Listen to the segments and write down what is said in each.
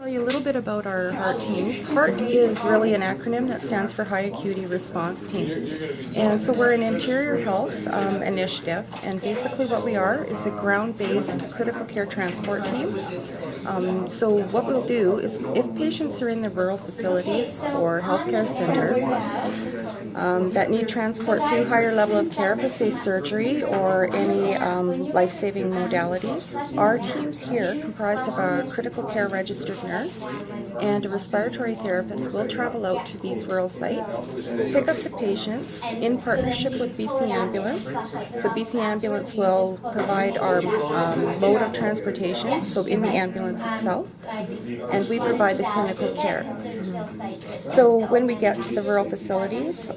Tell you a little bit about our HEART teams. HEART is really an acronym that stands for High Acuity Response Team. And so we're an interior health initiative, and basically what we are is a ground-based critical care transport team. So what we'll do is if patients are in the rural facilities or healthcare centers that need transport to higher level of care for, say, surgery or any life-saving modalities, our teams here, comprised of a critical care registered nurse and a respiratory therapist, will travel out to these rural sites, pick up the patients in partnership with BC Ambulance. So BC Ambulance will provide our mode of transportation, so in the ambulance itself, and we provide the clinical care. So when we get to the rural facilities,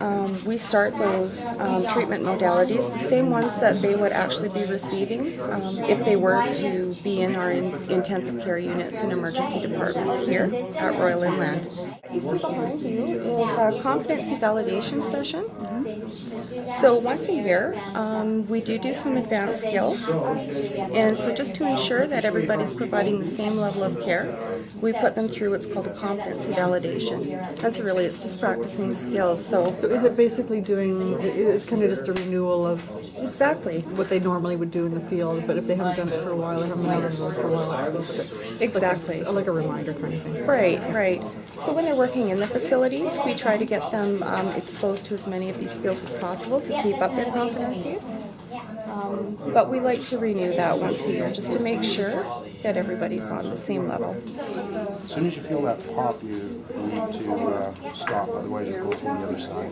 we start those treatment modalities, the same ones that they would actually be receiving if they were to be in our intensive care units and emergency departments here at Royal Inland. What you see behind you is a competency validation session. So once a year, we do some advanced skills, and so just to ensure that everybody's providing the same level of care, we put them through what's called a competency validation. That's really, it's just practicing skills. So is it basically it's kind of just a renewal of exactly what they normally would do in the field, but if they haven't done it for a while, they haven't been out on the road for a while, it's just exactly like a reminder kind of thing. Right. So when they're working in the facilities, we try to get them exposed to as many of these skills as possible to keep up their competencies. But we like to renew that once a year just to make sure that everybody's on the same level. As soon as you feel that pop, you need to stop, otherwise you'll go through the other side.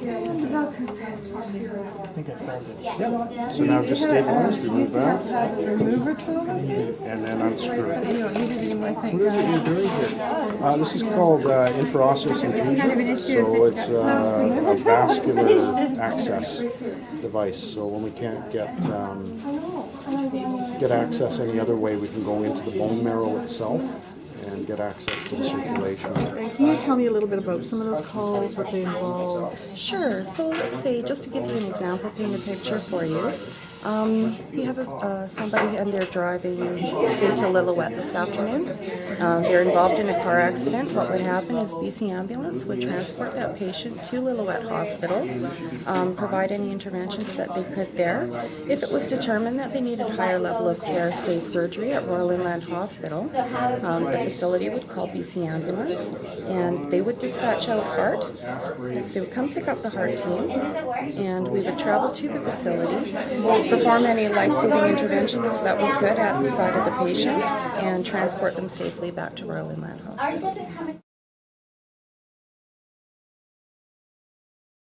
I think I felt it. Yep. So now just stabilize, remove that, Remove it from and then unscrew it. You don't need it anymore, I think. What is it you're doing here? This is called intraosseous infusion. So it's a vascular access device. So when we can't get access any other way, we can go into the bone marrow itself and get access to the circulation. And can you tell me a little bit about some of those calls, what they involve? Sure. So let's say, just to give you an example, paint a picture for you. You have somebody and they're driving, say, to Lillooet this afternoon. They're involved in a car accident. What would happen is BC Ambulance would transport that patient to Lillooet Hospital, provide any interventions that they could there. If it was determined that they needed higher level of care, say surgery at Royal Inland Hospital, the facility would call BC Ambulance and they would dispatch out HEART. They would come pick up the HEART team and we would travel to the facility, perform any life-saving interventions that we could at the side of the patient, and transport them safely back to Royal Inland Hospital.